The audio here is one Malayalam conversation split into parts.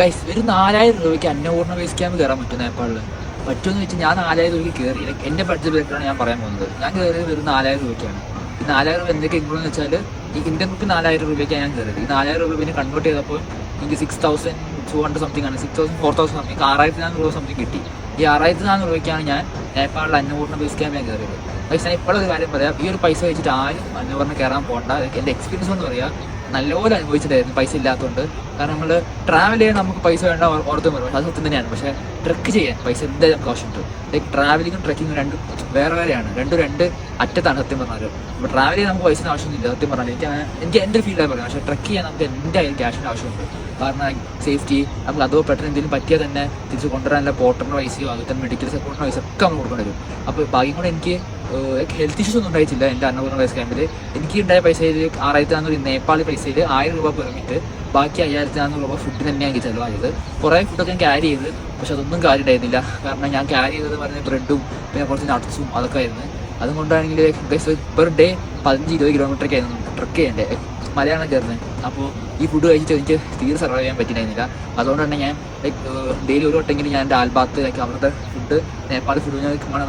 ഗൈസ് ഒരു 4000 രൂപയ്ക്ക് അന്നപൂർണ്ണ ബേസ് ക്യാമ്പ് കയറാൻ പറ്റും നേപ്പാളിൽ. പറ്റുമെന്ന് വെച്ചാൽ ഞാൻ 4000 രൂപയ്ക്ക് കയറി. എൻ്റെ ബഡ്ജറ്റ് ബേക്കാണ് ഞാൻ പറയാൻ പോകുന്നത്. ഞാൻ കയറിയത് വെറും 4000 രൂപയ്ക്കാണ്. ഈ 4000 രൂപ എന്തൊക്കെ ഇൻക്ലൂഡ് എന്ന് വെച്ചാൽ ഈ ഇന്ത്യൻ റുപ്പി 4000 രൂപയ്ക്കാണ് ഞാൻ കയറിയത്. ഈ 4000 രൂപ പിന്നെ കൺവേർട്ട് ചെയ്തപ്പോൾ എനിക്ക് 6200 സംതിങ് ആണ്, 4000 സംതിങ്, 6400 രൂപ സംതിങ് കിട്ടി. ഈ 6400 രൂപയ്ക്കാണ് ഞാൻ നേപ്പാളിൽ അന്നപൂർണ്ണ ബേസ് ക്യാമ്പ് ഞാൻ കയറിയത്. പക്ഷേ ഞാൻ ഇപ്പോഴൊരു കാര്യം പറയാം, ഈ ഒരു പൈസ വെച്ചിട്ട് ആരും അന്നപൂർണ്ണ കയറാൻ പോകണ്ട. എൻ്റെ എക്സ്പീരിയൻസ് എന്ന് പറയാം, നല്ലപോലെ അനുഭവിച്ചിട്ടായിരുന്നു പൈസ ഇല്ലാത്തതുകൊണ്ട്. കാരണം നമ്മൾ ട്രാവൽ ചെയ്യാൻ നമുക്ക് പൈസ വേണ്ട ഓർത്ത് വരും, അത് സത്യം തന്നെയാണ്. പക്ഷേ ട്രക്ക് ചെയ്യാൻ പൈസ എന്തായാലും നമുക്ക് ആവശ്യമുണ്ട്. ലൈക്ക് ട്രാവലിങ്ങും ട്രക്കിങ്ങും രണ്ടും വേറെയാണ്, രണ്ട് അറ്റത്താണ് സത്യം പറഞ്ഞാൽ. അപ്പോൾ ട്രാവൽ ചെയ്യാൻ നമുക്ക് പൈസ ആവശ്യമൊന്നുമില്ല സത്യം പറഞ്ഞാൽ. എനിക്ക് എൻ്റെ ഫീൽഡായി പറയാം. പക്ഷേ ട്രക്ക് ചെയ്യാൻ നമുക്ക് എന്തായാലും ക്യാഷിൻ്റെ ആവശ്യമുണ്ട്. കാരണം സേഫ്റ്റി നമുക്ക് അതോ പെട്ടെന്ന് എന്തെങ്കിലും പറ്റിയാൽ തന്നെ തിരിച്ച് കൊണ്ടുവരാനുള്ള പോർട്ടറിൻ്റെ പൈസയോ അതുപോലെ തന്നെ മെഡിക്കൽ സപ്പോർട്ടിൻ്റെ പൈസ ഒക്കെ നമ്മൾ കൊടുക്കേണ്ടി വരും. അപ്പോൾ ഭാഗ്യം കൂടെ എനിക്ക് ഹെൽത്ത് ഇഷ്യൂസ് ഒന്നും ഉണ്ടായിട്ടില്ല എൻ്റെ അന്നപൂർണ്ണ ബേസ് ക്യാമ്പിൽ. എനിക്ക് ഉണ്ടായ പൈസയിൽ 6400 നേപ്പാളി പൈസയിൽ 1000 രൂപ പെർമിറ്റ്, ബാക്കി 5400 രൂപ ഫുഡ് തന്നെയാണ് എനിക്ക് ചിലവായത്. കുറേ ഫുഡൊക്കെ ഞാൻ ക്യാരി ചെയ്ത്, പക്ഷെ അതൊന്നും കാര്യം ഉണ്ടായിരുന്നില്ല. കാരണം ഞാൻ ക്യാരി ചെയ്തത് പറഞ്ഞ ബ്രെഡും പിന്നെ കുറച്ച് നട്ട്സും അതൊക്കെ ആയിരുന്നു. അതുകൊണ്ടാണെങ്കിൽ പെർ ഡേ 15-20 കിലോമീറ്ററൊക്കെ ആയിരുന്നു ട്രക്ക് ചെയ്യേണ്ടത്. മലയാണ് കയറുന്നത്. അപ്പോൾ ഈ ഫുഡ് കഴിച്ചിട്ട് എനിക്ക് തീരെ സർവൈവ് ചെയ്യാൻ പറ്റിയിരുന്നില്ല. അതുകൊണ്ട് തന്നെ ഞാൻ ഡെയിലി ഒരു വട്ടെങ്കിലും ഞാൻ എൻ്റെ ആൽബാത്ത് അവിടുത്തെ ഫുഡ് നേപ്പാളി ഫുഡ്,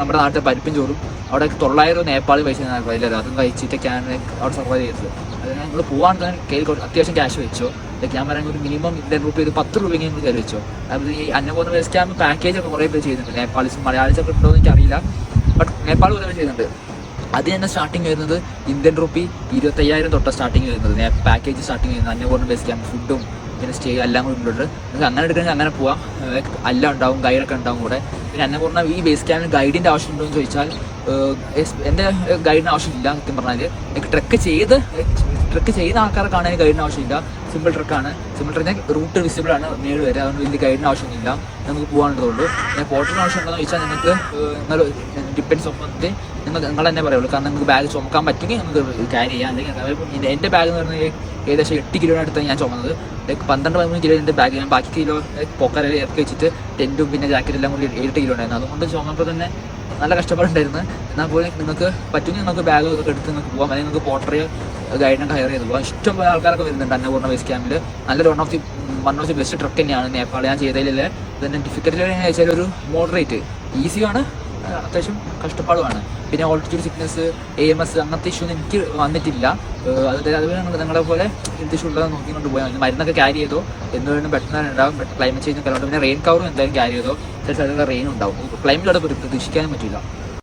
നമ്മുടെ നാട്ടിലെ പരിപ്പും ചോറും അവിടെ 900 നേപ്പാളി പൈസ ഞാൻ അറിയില്ല, അതും കഴിച്ചിട്ടൊക്കെയാണ് അവിടെ സർവൈവ് ചെയ്തത്. അതിന് നിങ്ങൾ പോകാണെങ്കിൽ കയ്യിൽ അത്യാവശ്യം ക്യാഷ് വെച്ചോ. ലൈക്ക് ഞാൻ പറയുമ്പോൾ ഒരു മിനിമം ഇന്ത്യൻ റുപ്പി ഒരു 10 രൂപയെങ്കിലും നിങ്ങൾ കയറി വെച്ചോ. അതായത് ഈ അന്നപൂർണ്ണ ബേസ് ക്യാമ്പ് പാക്കേജൊക്കെ കുറേ പേര് ചെയ്യുന്നുണ്ട്. നേപ്പാളീസും മലയാളീസൊക്കെ ഉണ്ടോ എന്ന് എനിക്കറിയില്ല, ബട്ട് നേപ്പാൾ കുറേ പേര് ചെയ്യുന്നുണ്ട്. അത് തന്നെ സ്റ്റാർട്ടിങ് വരുന്നത് ഇന്ത്യൻ റുപ്പി 25,000 തൊട്ടാണ് സ്റ്റാർട്ടിങ് വരുന്നത്. പാക്കേജ് സ്റ്റാർട്ടിങ് വരുന്നത് അന്നപൂർണ്ണ ബേസ് ക്യാമ്പ് ഫുഡും പിന്നെ സ്റ്റേ എല്ലാം കൂടി ഉണ്ട്. നിങ്ങൾക്ക് അങ്ങനെ എടുക്കണമെങ്കിൽ അങ്ങനെ പോവാം. എല്ലാം ഉണ്ടാവും, ഗൈഡൊക്കെ ഉണ്ടാവും കൂടെ. പിന്നെ അന്നപൂർണ്ണ ഈ ബേസ് ക്യാമ്പിന് ഗൈഡിൻ്റെ ആവശ്യമുണ്ടോ എന്ന് ചോദിച്ചാൽ എൻ്റെ ഗൈഡിന് ആവശ്യമില്ല സത്യം പറഞ്ഞാൽ. ട്രക്ക് ചെയ്യുന്ന ആൾക്കാരെ കാണാൻ ഗൈഡിന് ആവശ്യമില്ല. സിമ്പിൾ ട്രക്കാണ്. സിമ്പിൾ ട്രക്കിന് റൂട്ട് വിസിബിൾ ആണ് മേട് വരെ, അതുകൊണ്ട് വലിയ ഗൈഡിന് ആവശ്യമൊന്നുമില്ല. നമുക്ക് പോകാനുള്ളതുകൊണ്ട് പിന്നെ പോർട്ടറിന് ആവശ്യമുണ്ടോ എന്ന് ചോദിച്ചാൽ നിങ്ങൾക്ക് നിങ്ങൾ ഡിപ്പെൻഡ്സ് ഓഫ് നിങ്ങൾ തന്നെ പറയുള്ളൂ. കാരണം നിങ്ങൾക്ക് ബാഗ് ചുമക്കാൻ പറ്റുമെങ്കിൽ നമുക്ക് ക്യാരി ചെയ്യാം. അല്ലെങ്കിൽ എൻ്റെ ബാഗ് എന്ന് പറഞ്ഞാൽ ഏകദേശം 8 കിലോയുടെ അടുത്താണ് ഞാൻ ചുമന്നത്. ലൈക്ക് 12-13 കിലോ എൻ്റെ ബാഗ്. ഞാൻ ബാക്കി കിലോ പൊക്കരയിൽ ഇറക്കി വെച്ചിട്ട് ടെൻറ്റും പിന്നെ ജാക്കറ്റ് എല്ലാം കൂടി 7 കിലോ ഉണ്ടായിരുന്നു. അതുകൊണ്ട് ചുമപ്പോൾ തന്നെ നല്ല കഷ്ടപ്പാടുണ്ടായിരുന്നു. എന്നാൽ പോലെ നിങ്ങൾക്ക് പറ്റുമെങ്കിൽ നിങ്ങൾക്ക് ബാഗ് ഒക്കെ എടുത്ത് നിങ്ങൾക്ക് പോകാം. അല്ലെങ്കിൽ നിങ്ങൾക്ക് പോർട്ടറിയോ ഗൈഡിനൊക്കെ ഹയർ ചെയ്ത് പോകാം. ഇഷ്ടം പോലെ ആൾക്കാരൊക്കെ വരുന്നുണ്ട് അന്നപൂർണ്ണ ബേസ് ക്യാമ്പിൽ. നല്ലൊരു one of the best truck തന്നെയാണ് നേപ്പാൾ ഞാൻ ചെയ്തതിലെ. ഇതിൻ്റെ ഡിഫിക്കൽറ്റി എങ്ങനെ വെച്ചാൽ ഒരു മോഡറേറ്റ് ഈസിയാണ്, അത്യാവശ്യം കഷ്ടപ്പാടുമാണ്. പിന്നെ ഓൾട്ടിറ്റ്യൂഡ് സിക്നസ്, AMS അങ്ങനത്തെ ഇഷ്യൂ ഒന്നും എനിക്ക് വന്നിട്ടില്ല. അതുപോലെ നിങ്ങളെ പോലെ ഹെൽത്ത് ഇഷ്യൂ ഉള്ളത് നോക്കിക്കൊണ്ട് പോയാൽ മതി. മരുന്നൊക്കെ ക്യാരി ചെയ്തോ, എന്തുകൊണ്ടും പെട്ടെന്ന് ഉണ്ടാവും. ക്ലൈമറ്റ് ചേഞ്ച് കലോണ്ട് പിന്നെ റെയിൻ കവറും എന്തായാലും ക്യാരി ചെയ്തോ. ചില സ്ഥലങ്ങളിൽ റെയിൻ ഉണ്ടാവും. ക്ലൈമറ്റിലൂടെ പ്രതീക്ഷിക്കാനും പറ്റില്ല.